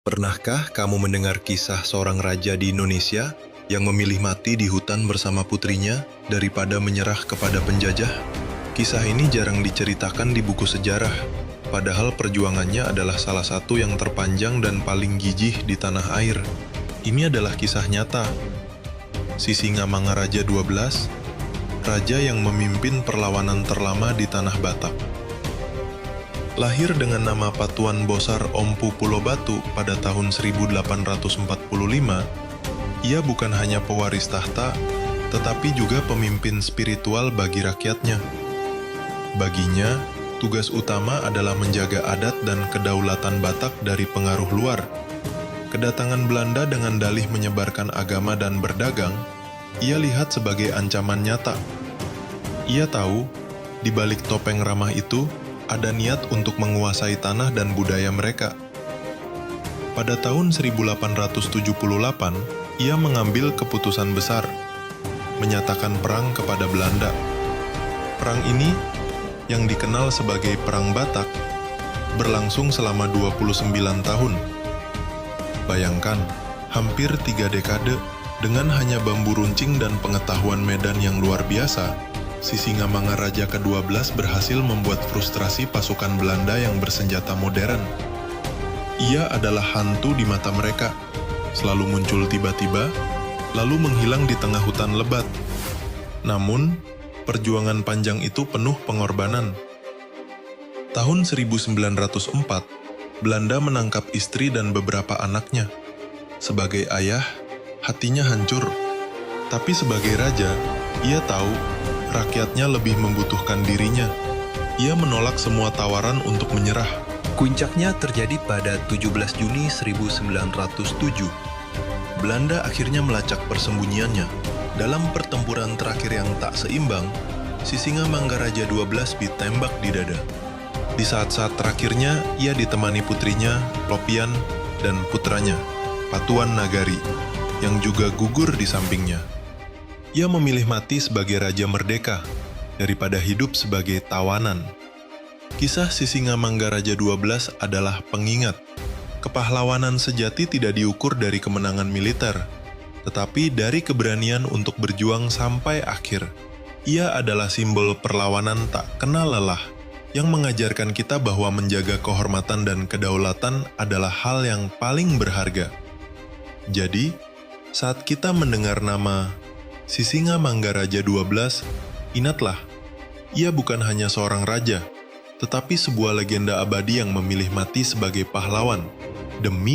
Pernahkah kamu mendengar kisah seorang raja di Indonesia yang memilih mati di hutan bersama putrinya daripada menyerah kepada penjajah? Kisah ini jarang diceritakan di buku sejarah, padahal perjuangannya adalah salah satu yang terpanjang dan paling gigih di tanah air. Ini adalah kisah nyata. Sisingamangaraja XII, raja yang memimpin perlawanan terlama di tanah Batak. Lahir dengan nama Patuan Bosar Ompu Pulo Batu pada tahun 1845, ia bukan hanya pewaris tahta, tetapi juga pemimpin spiritual bagi rakyatnya. Baginya, tugas utama adalah menjaga adat dan kedaulatan Batak dari pengaruh luar. Kedatangan Belanda dengan dalih menyebarkan agama dan berdagang, ia lihat sebagai ancaman nyata. Ia tahu, di balik topeng ramah itu, ada niat untuk menguasai tanah dan budaya mereka. Pada tahun 1878, ia mengambil keputusan besar, menyatakan perang kepada Belanda. Perang ini, yang dikenal sebagai Perang Batak, berlangsung selama 29 tahun. Bayangkan, hampir 3 dekade, dengan hanya bambu runcing dan pengetahuan medan yang luar biasa, Sisingamangaraja ke-12 berhasil membuat frustrasi pasukan Belanda yang bersenjata modern. Ia adalah hantu di mata mereka, selalu muncul tiba-tiba, lalu menghilang di tengah hutan lebat. Namun, perjuangan panjang itu penuh pengorbanan. Tahun 1904, Belanda menangkap istri dan beberapa anaknya. Sebagai ayah, hatinya hancur. Tapi sebagai raja, ia tahu rakyatnya lebih membutuhkan dirinya. Ia menolak semua tawaran untuk menyerah. Puncaknya terjadi pada 17 Juni 1907. Belanda akhirnya melacak persembunyiannya. Dalam pertempuran terakhir yang tak seimbang, Sisingamangaraja XII ditembak di dada. Di saat-saat terakhirnya, ia ditemani putrinya, Lopian, dan putranya, Patuan Nagari, yang juga gugur di sampingnya. Ia memilih mati sebagai raja merdeka daripada hidup sebagai tawanan. Kisah Sisingamangaraja XII adalah pengingat. Kepahlawanan sejati tidak diukur dari kemenangan militer, tetapi dari keberanian untuk berjuang sampai akhir. Ia adalah simbol perlawanan tak kenal lelah, yang mengajarkan kita bahwa menjaga kehormatan dan kedaulatan adalah hal yang paling berharga. Jadi, saat kita mendengar nama Sisingamangaraja XII, ingatlah, ia bukan hanya seorang raja, tetapi sebuah legenda abadi yang memilih mati sebagai pahlawan demi